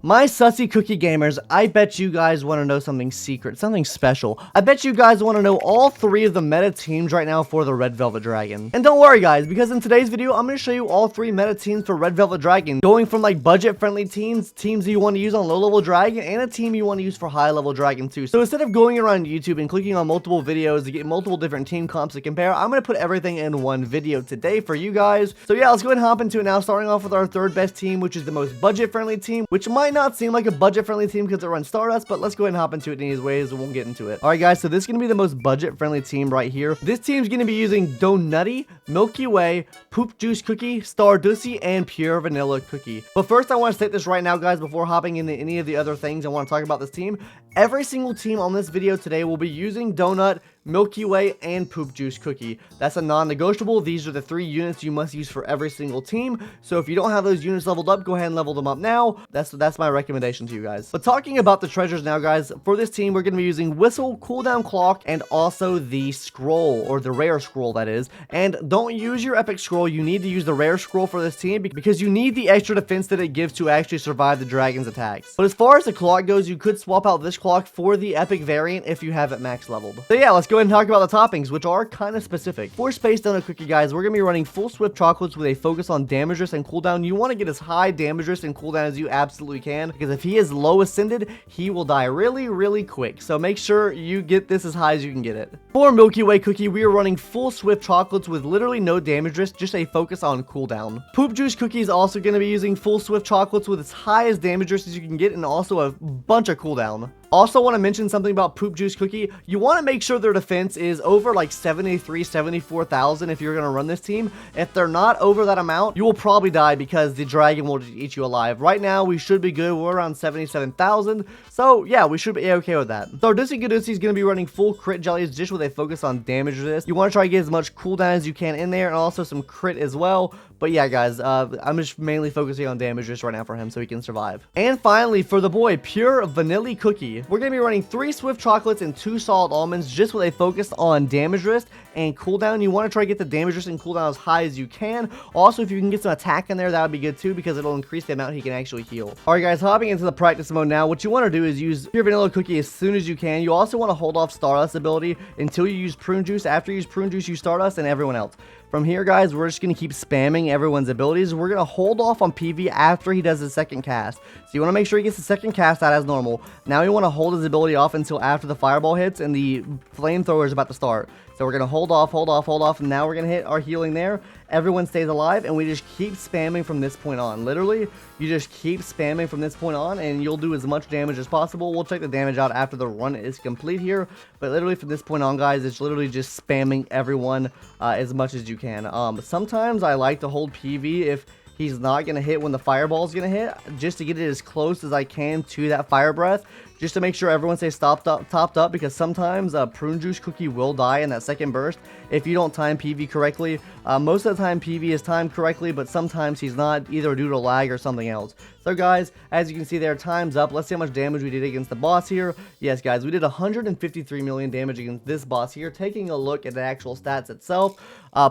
My sussy cookie gamers, I bet you guys want to know something secret, something special. I bet you guys want to know all 3 of the meta teams right now for the Red Velvet Dragon. And don't worry guys, because in today's video, I'm going to show you all 3 meta teams for Red Velvet Dragon. Going from like budget-friendly teams you want to use on low-level Dragon, and a team you want to use for high-level Dragon too. So instead of going around YouTube and clicking on multiple videos to get multiple different team comps to compare, I'm going to put everything in one video today for you guys. So yeah, let's go ahead and hop into it now, starting off with our 3rd best team, which is the most budget-friendly team, which might not seem like a budget-friendly team because it runs Stardust, but let's go ahead and hop into it in these ways and we'll get into it. Alright guys, so this is going to be the most budget-friendly team right here. This team's going to be using Donutty, Milky Way, Poop Juice Cookie, Stardussy, and Pure Vanilla Cookie. But first I want to state this right now guys, before hopping into any of the other things I want to talk about this team. Every single team on this video today will be using Donut, Milky Way, and Poop Juice Cookie. That's a non-negotiable. These are the 3 units you must use for every single team. So if you don't have those units leveled up, go ahead and level them up now. That's my recommendation to you guys. But talking about the treasures now, guys, for this team, we're going to be using Whistle, Cooldown Clock, and also the Scroll, or the Rare Scroll, that is. And don't use your Epic Scroll. You need to use the Rare Scroll for this team because you need the extra defense that it gives to actually survive the dragon's attacks. But as far as the clock goes, you could swap out this clock for the Epic variant if you have it max leveled. So yeah, let's go ahead and talk about the toppings, which are kind of specific. For Space Donut Cookie, guys, we're going to be running full Swift Chocolates with a focus on damage resist and cooldown. You want to get as high damage resist and cooldown as you absolutely can, because if he is low ascended, he will die really quick. So make sure you get this as high as you can get it. For Milky Way Cookie, we are running full Swift Chocolates with literally no damage risk, just a focus on cooldown. Poop Juice Cookie is also going to be using full Swift Chocolates with as high as damage risk as you can get, and also a bunch of cooldown. Also want to mention something about Poop Juice Cookie. You want to make sure their defense is over like 74,000 if you're going to run this team. If they're not over that amount, you will probably die because the dragon will just eat you alive. Right now, we should be good. We're around 77,000. So yeah, we should be okay with that. Stardussy Gadussy is going to be running full crit jellies just with a focus on damage resist. You want to try to get as much cooldown as you can in there, and also some crit as well. But yeah, guys, I'm just mainly focusing on damage resist right now for him so he can survive. And finally, for the boy, Pure Vanilla Cookie, we're going to be running 3 Swift Chocolates and 2 Solid Almonds just with a focus on damage resist and cooldown. You want to try to get the damage resist and cooldown as high as you can. Also, if you can get some attack in there, that would be good too, because it'll increase the amount he can actually heal. Alright guys, hopping into the practice mode now, what you want to do is use Pure Vanilla Cookie as soon as you can. You also want to hold off Stardust ability until you use Prune Juice. After you use Prune Juice, you Stardust and everyone else. From here, guys, we're just going to keep spamming everyone's abilities. We're going to hold off on PV after he does his second cast. So you want to make sure he gets the second cast out as normal. Now you want to hold his ability off until after the fireball hits and the flamethrower is about to start. So we're going to hold off, and now we're going to hit our healing there. Everyone stays alive, and we just keep spamming from this point on. Literally, you just keep spamming from this point on, and you'll do as much damage as possible. We'll check the damage out after the run is complete here, but literally from this point on, guys, it's literally just spamming everyone as much as you can. Sometimes I like to hold PV if he's not going to hit when the fireball is going to hit, just to get it as close as I can to that fire breath, just to make sure everyone stays topped up, because sometimes Prune Juice Cookie will die in that second burst if you don't time PV correctly. Most of the time PV is timed correctly, but sometimes he's not, either due to lag or something else. So guys, as you can see there, time's up. Let's see how much damage we did against the boss here. Yes guys, we did 153 million damage against this boss here. Taking a look at the actual stats itself,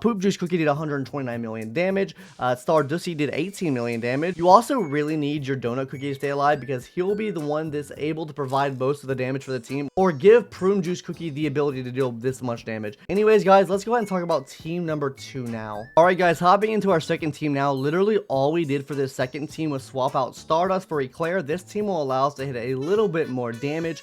Poop Juice Cookie did 129 million damage. Stardussy did 18 million damage. You also really need your Donut Cookie to stay alive, because he'll be the one that's able to provide most of the damage for the team, or give Prune Juice Cookie the ability to deal this much damage. Anyways guys, let's go ahead and talk about team number 2 now. Alright guys, hopping into our second team now. Literally all we did for this second team was swap out Stardust for Eclair. This team will allow us to hit a little bit more damage.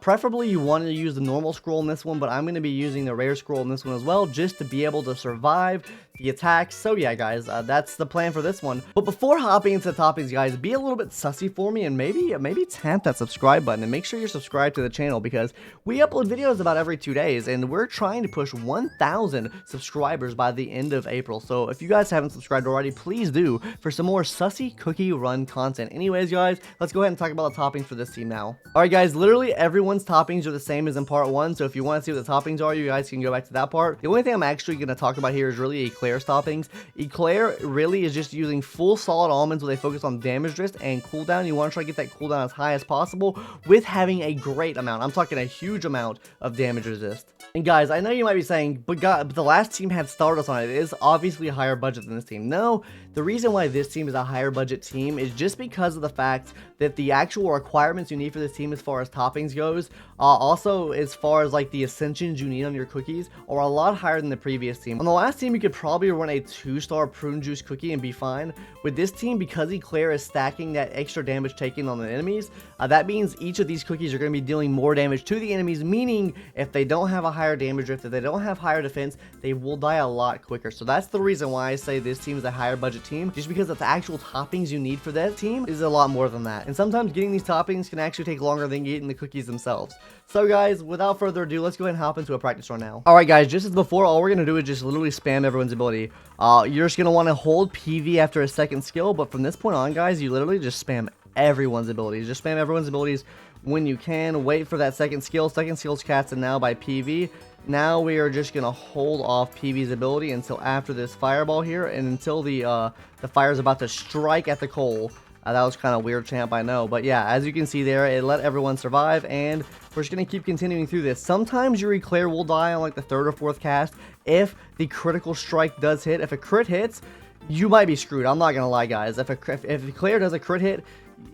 Preferably you want to use the normal scroll in this one, but I'm going to be using the rare scroll in this one as well, just to be able to survive the attacks. So yeah guys, that's the plan for this one. But before hopping into the topics, guys, be a little bit sussy for me and maybe tap that subscribe button and make sure you're subscribed to the channel, because we upload videos about every 2 days and we're trying to push 1,000 subscribers by the end of April. So if you guys haven't subscribed already, please do, for some more sussy cookie run content. Anyways guys, let's go ahead and talk about the toppings for this team now. Alright guys, literally everyone's toppings are the same as in part 1, so if you want to see what the toppings are, you guys can go back to that part. The only thing I'm actually going to talk about here is really Eclair's toppings. Eclair really is just using full Solid Almonds with a focus on damage resist and cooldown. You want to try to get that cooldown as high as possible with having a great amount, I'm talking a huge amount of damage resist. And guys, I know you might be saying, but the last team had Stardust on it. It is obviously a higher budget than this team. No, the reason why this team is a higher budget team is just because of the fact that the actual requirements you need for this team as far as toppings goes, also as far as like the ascensions you need on your cookies, are a lot higher than the previous team. On the last team, you could probably run a 2-star prune juice cookie and be fine. With this team, because Eclair is stacking that extra damage taken on the enemies, that means each of these cookies are going to be dealing more damage to the enemies, meaning if they don't have a higher damage drift, if they don't have higher defense, they will die a lot quicker. So that's the reason why I say this team is a higher budget team, just because the actual toppings you need for that team is a lot more than that. And sometimes getting these toppings can actually take longer than getting the cookies themselves. So guys, without further ado, let's go ahead and hop into a practice run now. Alright guys, just as before, all we're going to do is just literally spam everyone's ability. You're just going to want to hold PV after a second skill, but from this point on, guys, you literally just spam everyone's abilities. Just spam everyone's abilities when you can. Wait for that second skill. Second skill's casted now by PV. Now we are just going to hold off PV's ability until after this fireball here, and until the fire's about to strike at the coal. That was kind of weird, champ, I know. But yeah, as you can see there, it let everyone survive, and we're just going to keep continuing through this. Sometimes your Eclair will die on like the 3rd or 4th cast if the critical strike does hit. If a crit hits, you might be screwed. I'm not going to lie, guys. If Eclair does a crit hit,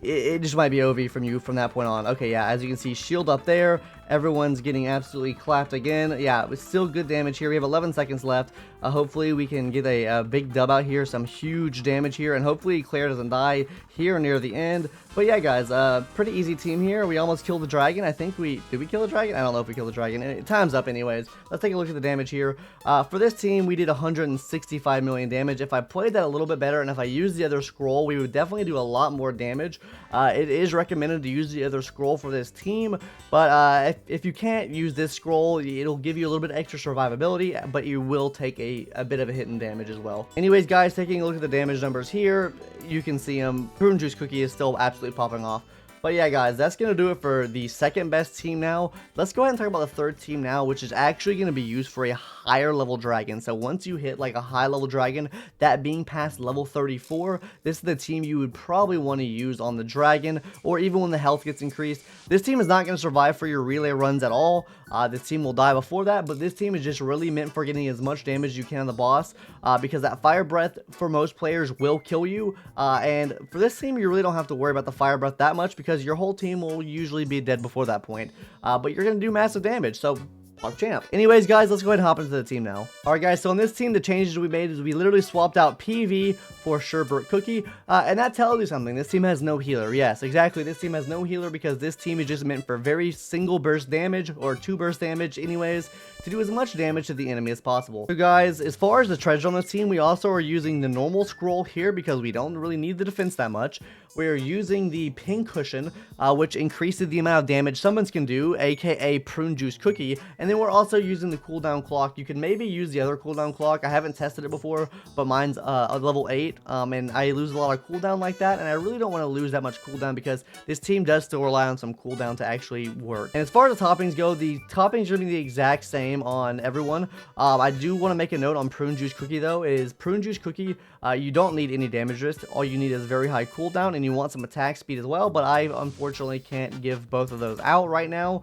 it just might be OV from you from that point on. Okay, yeah, as you can see, shield up there. Everyone's getting absolutely clapped again. Yeah, it was still good damage here. We have 11 seconds left. Hopefully we can get a big dub out here, some huge damage here, and hopefully Claire doesn't die here near the end. But yeah, guys, pretty easy team here. We almost killed the dragon. I think did we kill the dragon? I don't know if we killed the dragon. Time's up anyways. Let's take a look at the damage here. For this team, we did 165 million damage. If I played that a little bit better, and if I used the other scroll, we would definitely do a lot more damage. It is recommended to use the other scroll for this team, but if you can't use this scroll, it'll give you a little bit extra survivability, but you will take a bit of a hit in damage as well. Anyways, guys, taking a look at the damage numbers here, you can see Prune Juice Cookie is still absolutely popping off. But yeah, guys, that's going to do it for the second best team now. Let's go ahead and talk about the third team now, which is actually going to be used for a higher level dragon. So once you hit like a high level dragon, that being past level 34, this is the team you would probably want to use on the dragon, or even when the health gets increased. This team is not going to survive for your relay runs at all. This team will die before that, but this team is just really meant for getting as much damage as you can on the boss, because that fire breath for most players will kill you, and for this team you really don't have to worry about the fire breath that much, because your whole team will usually be dead before that point, but you're going to do massive damage, so fuck champ. Anyways, guys, let's go ahead and hop into the team now. Alright guys, so on this team, the changes we made is we literally swapped out PV for Sherbert Cookie, and that tells you something. This team has no healer. Yes, exactly, this team has no healer, because this team is just meant for very single burst damage, or 2 burst damage anyways, to do as much damage to the enemy as possible. So guys, as far as the treasure on this team, we also are using the normal scroll here, because we don't really need the defense that much. We are using the pin cushion, which increases the amount of damage summons can do, aka Prune Juice Cookie, and then we're also using the cooldown clock. You can maybe use the other cooldown clock. I haven't tested it before, but mine's a level 8, and I lose a lot of cooldown like that, and I really don't want to lose that much cooldown, because this team does still rely on some cooldown to actually work. And as far as the toppings go, the toppings are going to be the exact same on everyone. I do want to make a note on Prune Juice Cookie though, is Prune Juice Cookie, you don't need any damage risk. All you need is very high cooldown, and you want some attack speed as well, but I unfortunately can't give both of those out right now.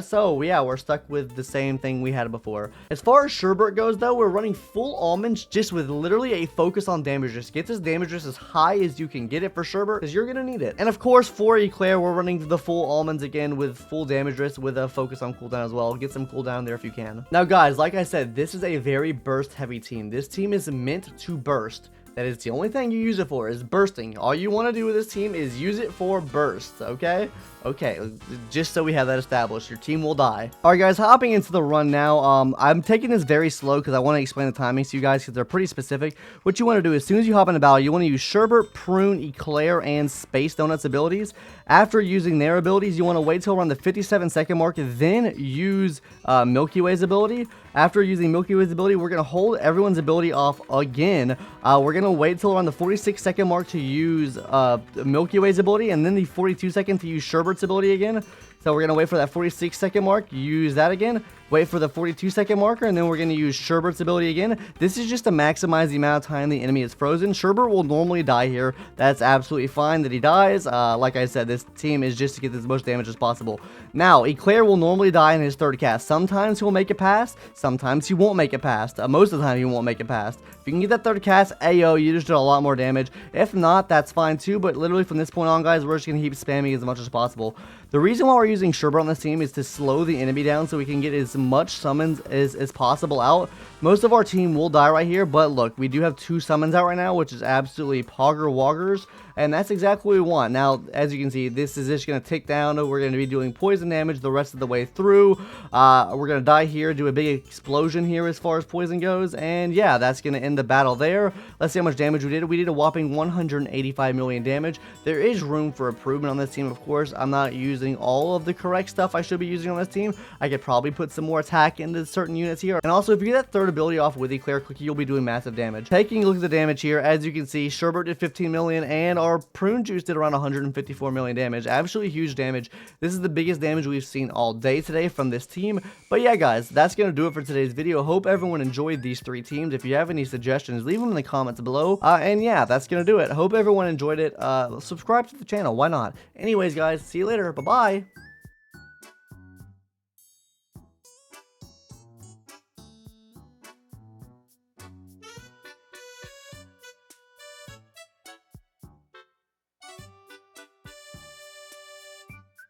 So yeah, we're stuck with the same thing we had before. As far as Sherbert goes though, we're running full almonds, just with literally a focus on damage risk. Get this damage risk as high as you can get it for Sherbert, because you're gonna need it. And of course for Eclair, we're running the full almonds again with full damage risk, with a focus on cooldown as well. Get some cooldown there if you can. Now guys, like I said, this is a very burst heavy team. This team is meant to burst. That is the only thing you use it for, is bursting. All you want to do with this team is use it for bursts, okay? Okay, just so we have that established, your team will die. Alright guys, hopping into the run now. I'm taking this very slow because I want to explain the timings to you guys, because they're pretty specific. What you want to do, as soon as you hop into battle, you want to use Sherbert, Prune, Eclair, and Space Donut's abilities. After using their abilities, you want to wait till around the 57-second mark, then use Milky Way's ability. After using Milky Way's ability, we're going to hold everyone's ability off again. We're going to wait till around the 46-second mark to use Milky Way's ability, and then the 42-second to use Sherbert's ability again. So we're going to wait for that 46-second mark, use that again, wait for the 42-second marker, and then we're going to use Sherbert's ability again. This is just to maximize the amount of time the enemy is frozen. Sherbert will normally die here. That's absolutely fine that he dies. Like I said, this team is just to get as much damage as possible. Now, Eclair will normally die in his third cast. Sometimes he'll make it past, sometimes he won't make it past. Most of the time he won't make it past. If you can get that third cast, ayo, you just did a lot more damage. If not, that's fine too, but literally from this point on, guys, we're just going to keep spamming as much as possible. The reason why we're using Sherbert on this team is to slow the enemy down so we can get as much summons as possible out. Most of our team will die right here, but look, we do have 2 summons out right now, which is absolutely pogger woggers, and that's exactly what we want. Now, as you can see, this is just going to tick down. We're going to be doing poison damage the rest of the way through. We're going to die here, do a big explosion here as far as poison goes, and yeah, that's going to end the battle there. Let's see how much damage we did. We did a whopping 185 million damage. There is room for improvement on this team, of course. I'm not using all of the correct stuff I should be using on this team. I could probably put some more attack into certain units here. And also, if you get that third ability off with Eclair quickly, you'll be doing massive damage. Taking a look at the damage here, as you can see, Sherbert did 15 million, and our Prune Juice did around 154 million damage. Absolutely huge damage. This is the biggest damage we've seen all day today from this team. But yeah, guys, that's going to do it for today's video. Hope everyone enjoyed these 3 teams. If you have any suggestions, leave them in the comments below. And yeah, that's going to do it. Hope everyone enjoyed it. Subscribe to the channel. Why not? Anyways, guys, see you later. Bye-bye.